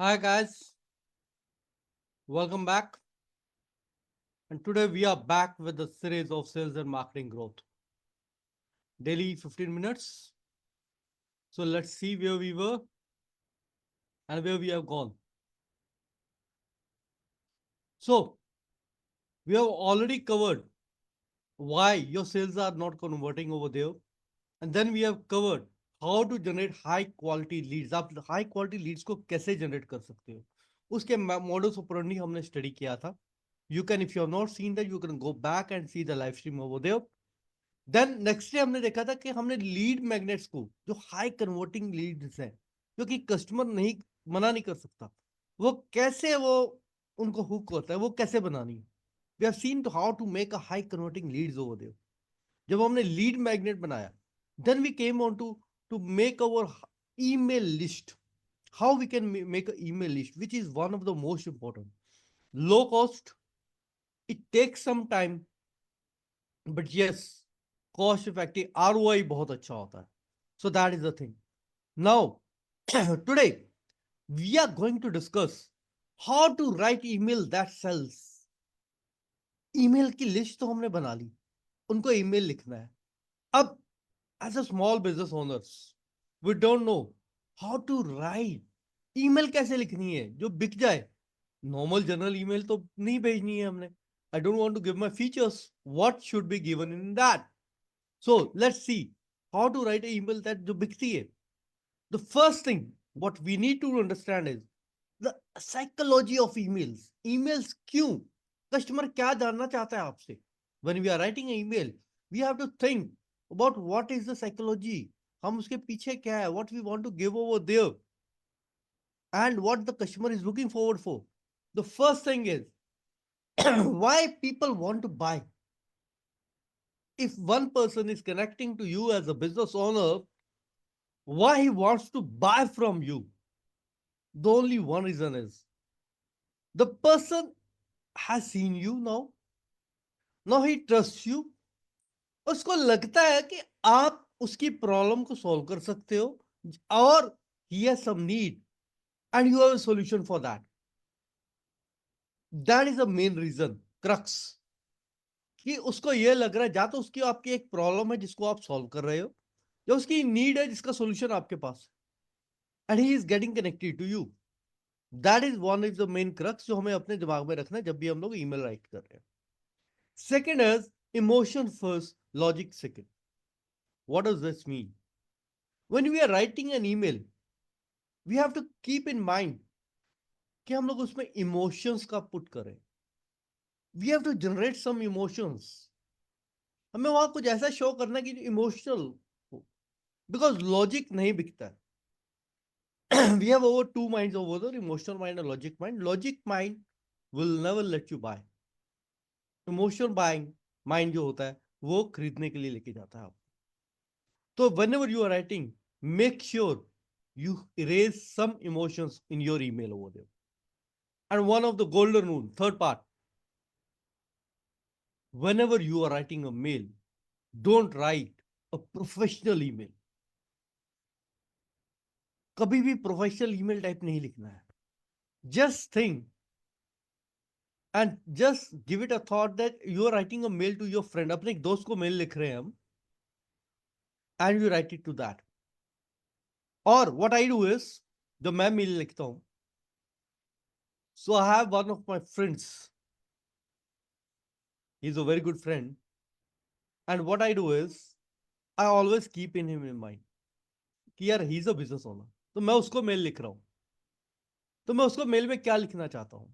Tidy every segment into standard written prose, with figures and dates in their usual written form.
Hi guys, welcome back. And today we are back with a series of sales and marketing growth. Daily 15 minutes. So let's see where we were and where we have gone. So we have already covered why your sales are not converting over there. And then we have covered how to generate high quality leads. आप high quality leads को कैसे generate कर सकते हो उसके modus operandi हमने study किया था. You can, if you have not seen that, you can go back and see the live stream over there. Then next day हमने देखा था कि हमने लीड मैग्नेट्स को, जो हाई कन्वर्टिंग लीड्स हैं, जो कि कस्टमर नहीं मना नहीं कर सकता, वो कैसे वो उनको हुक होता है, वो कैसे बनानी है. We have seen to how to make a high converting leads over there. जब हमने लीड मैग्नेट बनाया, then we came on to make our email list. How we can make a email list, which is one of the most important. Low cost, it takes some time, but yes, cost effective, ROI बहुत अच्छा होता है. So that is the thing. Now, today we are going to discuss how to write email that sells. Email की list तो हमने बना ली, उनको ईमेल लिखना है. अब as a small business owners, we don't know how to write. Email कैसे लिखनी है जो बिक जाए. नॉर्मल जनरल ईमेल तो नहीं भेजनी है हमने. I don't want to give my features. What should be given in that? So let's see how to write an email that जो बिकती है. The first thing what we need to understand is the psychology of emails. Emails क्यों? Customer क्या जानना चाहता है आपसे? When we are writing an email, we have to think about what is the psychology. हम उसके पीछे क्या है? What we want to give over there, and what the customer is looking forward for. The first thing is why people want to buy. If one person is connecting to you as a business owner, why he wants to buy from you, the only one reason is the person has seen you. Now he trusts you. उसको लगता है कि आप उसकी problem को solve कर सकते हो, और he has some need and you have a solution for that. That is the main reason, crux. कि उसको ये लग रहा है या तो उसकी आपकी एक प्रॉब्लम है जिसको आप सॉल्व कर रहे हो, या उसकी नीड है जिसका सॉल्यूशन आपके पास है, and he is getting connected to you. That is one is the main crux जो हमें अपने दिमाग में रखना है जब भी हम लोग ईमेल राइट कर रहे हैं. Second is emotion first, logic second. What does this mean? When we are writing an email, we have to keep in mind कि हम लोग उसमें emotions का पुट करें. We have to generate some emotions. हमें वहां कुछ ऐसा शो करना कि इमोशनल हो, बिकॉज लॉजिक नहीं बिकता है. We have over two minds over there, emotional mind and logic mind. Logic mind will never let you buy. Emotional buying mind जो होता है वो खरीदने के लिए लेके जाता है आप. So whenever you are writing, make sure you erase some emotions in your email over there. And one of the golden rule, third part, whenever you are writing a mail, don't write a professional email. कभी भी professional email type नहीं लिखना है. Just think and just give it a thought that you are writing a mail to your friend. अपने एक दोस्त को mail लिख रहे हैं हम, and you write it to that. Or what I do is, जब मैं मेल लिखता हूँ, so I have one of my friends. He's a very good friend. And what I do is, I always keep in him in mind कि यार he is a business owner, तो मैं उसको mail लिख रहा हूं, तो मैं उसको मेल में क्या लिखना चाहता हूं.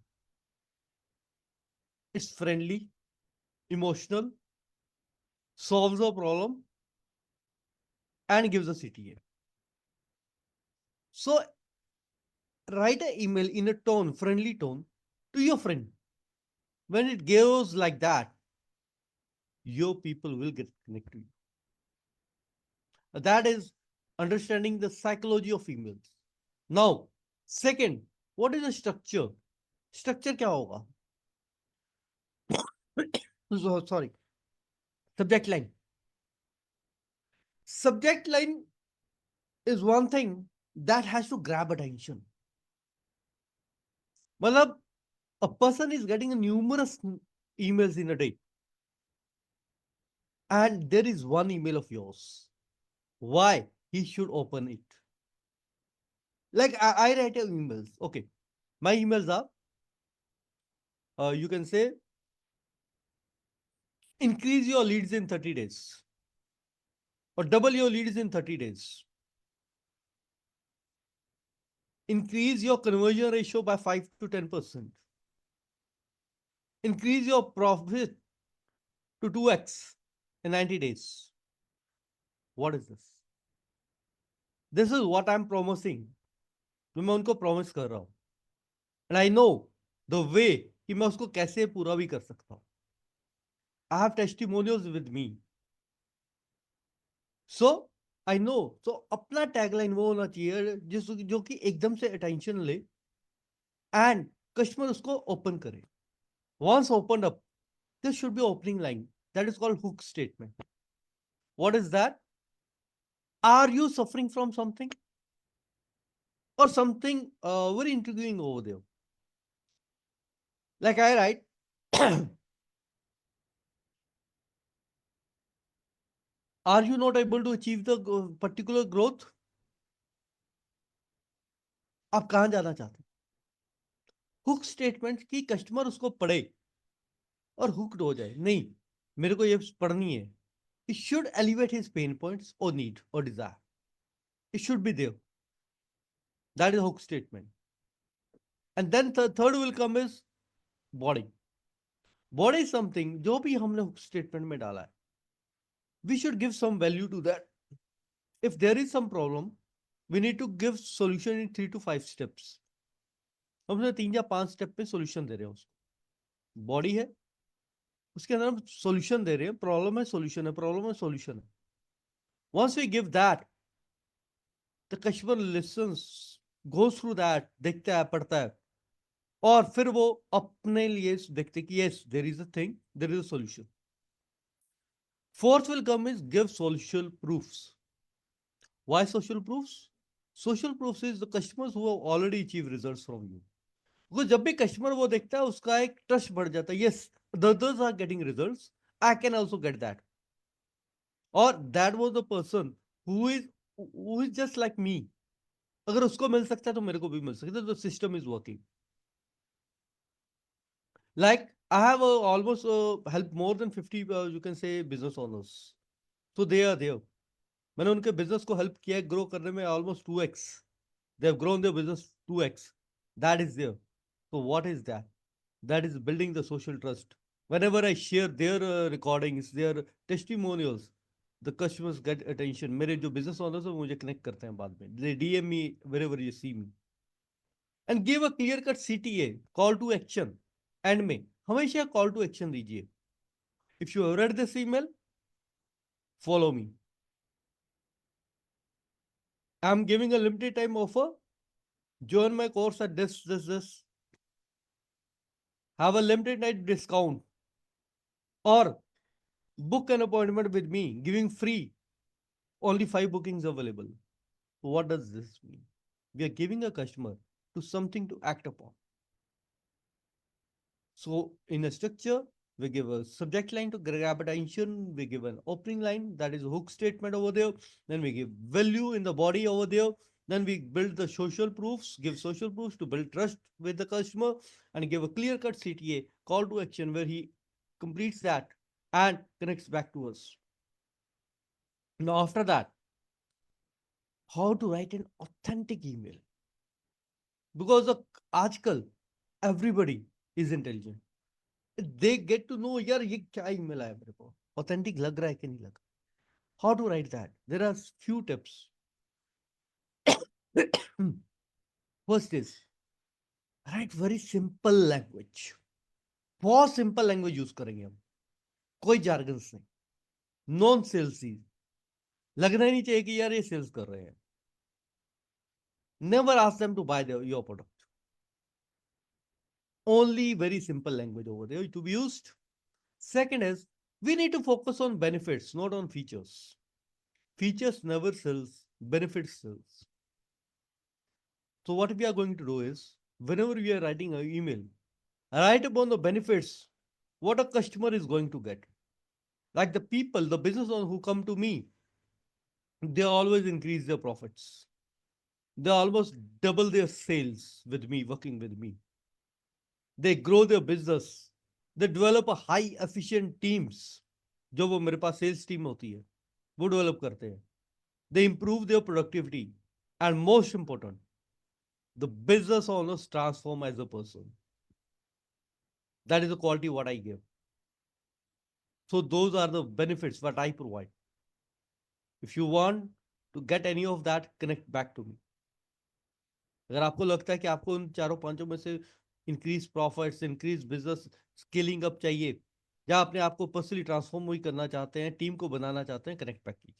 It's friendly, emotional, solves a problem and gives a CTA. So write an email in a tone, friendly tone, to your friend. When it goes like that, your people will get connected to you. That is understanding the psychology of emails. Now, second, what is the structure? Structure क्या होगा? Sorry. Subject line. Subject line is one thing that has to grab attention. मतलब a person is getting a numerous emails in a day, and there is one email of yours. Why he should open it? Like I write emails. Okay, my emails are, you can say, increase your leads in 30 days or double your leads in 30 days. Increase your conversion ratio by 5 to 10%. Increase your profit to 2x in 90 days. What is this? This is what I'm promising. जो मैं उनको promise कर रहा हूं. And I know the way कि मैं उसको कैसे पूरा भी कर सकता हूं. I have testimonials with me. So I know. So अपना टैगलाइन वो होना चाहिए जो कि एकदम से अटेंशन ले एंड कस्टमर उसको ओपन करे. Once opened up, there should be opening line. That is called hook statement. What is that? Are you suffering from something? Or something very intriguing over there? Like I write, are you not able to achieve the particular growth? आप कहां जाना चाहते हैं? Hook statement की customer उसको पढ़े और hooked हो जाए. नहीं, मेरे को ये पढ़नी है. It should elevate his pain points or need or desire. It should be there. That is hook statement. And then third will come is body. Body is something जो भी हमने hook statement में डाला है. We should give some value to that. If there is some problem, we need to give solution in 3 to 5 steps. हम उसमें 3 या 5 step पे सॉल्यूशन दे रहे हैं उसको. बॉडी है, उसके अंदर हम सॉल्यूशन दे रहे हैं. प्रॉब्लम है, सॉल्यूशन है, प्रॉब्लम है, सॉल्यूशन है. Once we give that, the customer listens, goes through that, देखता है, पढ़ता है, और फिर वो अपने लिए देखते कि yes, there is a thing, there is a solution. Fourth will come is give social proofs. Why social proofs? Social proofs is the customers who have already achieved results from you. Because जब भी customer वो देखता है उसका एक trust बढ़ जाता है. Yes, the others are getting results, I can also get that. Or that was the person who is just like me. अगर उसको मिल सकता है तो मेरे को भी मिल सकता है. The system is working. Like I have almost helped more than 50 you can say business owners. So they are there. मैंने उनके बिजनेस को हेल्प किया है ग्रो करने में almost 2x. They have grown their business 2x. That is there. So what is that? That is building the social trust. Whenever I share their recordings, their testimonials, the customers get attention. मेरे जो business owners हैं मुझे connect करते हैं बाद में. They DM me wherever you see me. And give a clear cut CTA, call to action. End में हमेशा call to action दीजिए. If you have read this email, follow me. I'm giving a limited time offer. Join my course at this. Have a limited night discount. Or book an appointment with me, giving free. Only 5 bookings available. What does this mean? We are giving a customer to something to act upon. So in a structure, we give a subject line to grab attention. We give an opening line, that is a hook statement over there. Then we give value in the body over there. Then we build the social proofs, give social proofs to build trust with the customer, and give a clear cut CTA call to action where he completes that and connects back to us. Now, after that, how to write an authentic email? Because आजकल everybody is intelligent. They get to know यार ये क्या email आया मेरे को, authentic लग रहा है कि नहीं लग. How to write that? There are few tips. First is write very simple language. बहुत simple language use करेंगे हम, कोई jargons नहीं, non salesy. लगना ही नहीं चाहिए कि यार ये सेल्स कर रहे हैं. Never ask them to buy your product. Only very simple language over there to be used. Second is we need to focus on benefits, not on features. Features never sells, benefits sells. So what we are going to do is Whenever we are writing an email, write upon the benefits, what a customer is going to get. Like the people, the business owners who come to me, they always increase their profits. They almost double their sales with me, working with me. They grow their business. They develop a high efficient teams. जो वो मेरे पास sales team होती है वो develop करते हैं. They improve their productivity. And most important, the business owners transform as a person. That is the quality what I give. So those are the benefits what I provide. If you want to get any of that, connect back to me. अगर आपको लगता है कि आपको उन चारों पांचों में से increase profits, increase business, scaling up चाहिए, या अपने आप को पर्सनली ट्रांसफॉर्म हुई करना चाहते हैं, टीम को बनाना चाहते हैं, कनेक्ट बैक कीजिए.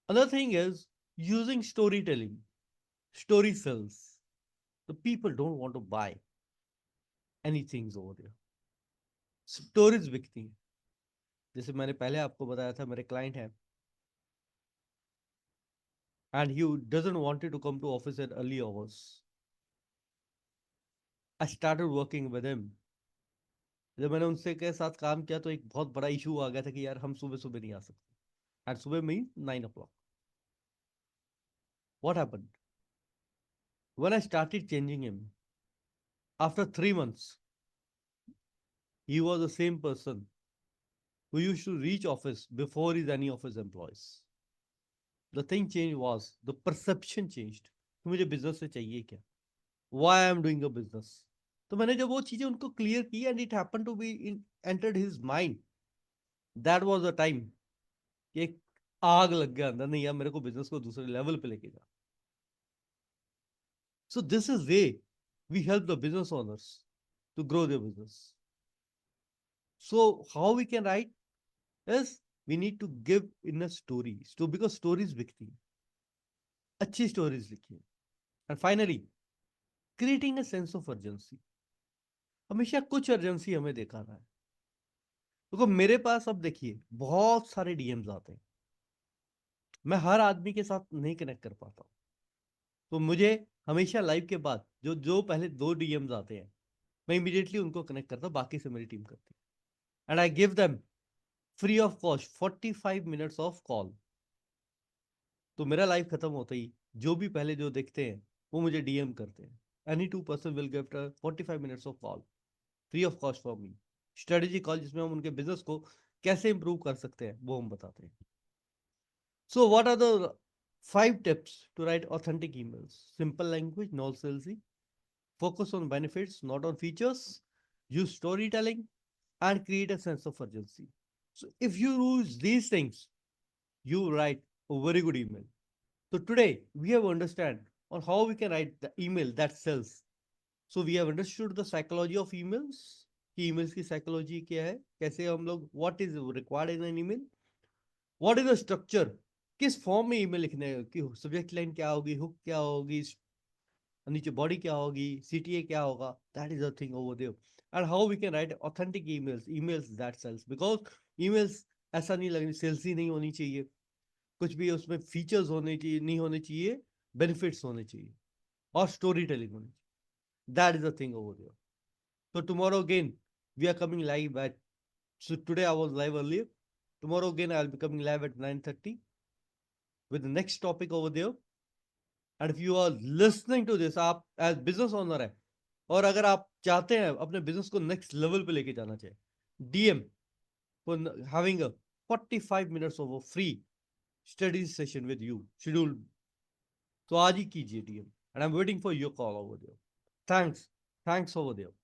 Another thing is using story telling. Story sells. The people don't want to buy anything over there. Stories बिकती हैं. जैसे मैंने पहले आपको बताया था, मेरे क्लाइंट है and he doesn't wanted to come to office at early hours. I started working with him. जब मैंने उनसे के साथ काम किया तो एक बहुत बड़ा इशू आ गया था कि यार हम सुबह सुबह नहीं आ सकते. एंड सुबह में 9 o'clock. What happened? When I started changing him, after 3 months, he was the same person who used to reach office before his any of his employees. The thing changed was the perception changed. कि मुझे business से चाहिए क्या? Why I am doing a business? तो मैंने जब वो चीजें उनको क्लियर की and it happened to be in entered his mind, that was the time कि एक आग लग गया अंदर, नहीं यार मेरे को बिजनेस को दूसरे लेवल पे लेके जा. So this is way we help the business owners to grow their business. So how we can write is we need to give in a story. So because stories बिकती हैं, अच्छी stories लिखिए. And finally, creating a sense of urgency. हमेशा कुछ urgency हमें देखा रहा है. देखो मेरे पास अब देखिए बहुत सारे डीएम्स आते हैं. मैं हर आदमी के साथ नहीं कनेक्ट कर पाता हूँ. तो मुझे हमेशा लाइव के बाद जो जो पहले 2 डीएम्स आते हैं, मैं इमीडिएटली उनको कनेक्ट करता हूँ, बाकी से मेरी टीम करती है. And I give them free of cost 45 minutes of call. तो मेरा लाइव खत्म होता ही जो भी पहले जो देखते हैं वो मुझे डीएम करते हैं. Any 2 person will give 45 minutes of call free of cost for me. Strategy call जिसमें हम उनके बिजनेस को कैसे इंप्रूव कर सकते हैं वो हम बताते हैं. So what are the 5 tips to write authentic emails? Simple language, no salesy. Focus on benefits, not on features. Use storytelling and create a sense of urgency. So if you use these things, you write a very good email. So today we have understand on how we can write the email that sells. So we have understood the psychology of emails. कि emails की psychology क्या है, कैसे हम लोग, what is required in an email, what is the structure, किस form में email लिखने है, कि सब्जेक्ट लाइन क्या होगी, हुक क्या होगी, नीचे बॉडी क्या होगी, सीटीए क्या होगा. That is a thing over there. And how we can write authentic emails, emails that sells. Because emails ऐसा नहीं लगनी, सेल्स ही नहीं होनी चाहिए. कुछ भी उसमें फीचर्स होने चाहिए, नहीं होने चाहिए, बेनिफिट्स होने चाहिए और स्टोरी टेलिंग होनी चाहिए. That is the thing over there. So tomorrow again we are coming live at, so today I was live earlier. Tomorrow again I'll be coming live at 9:30 with the next topic over there. And if you are listening to this, आप as business owner है और अगर आप चाहते हैं अपने business को next level पे लेके जाना चाहिए, DM for having a 45 minutes of a free study session with you scheduled. तो आज ही कीजिए DM. And I'm waiting for your call over there. Thanks over there.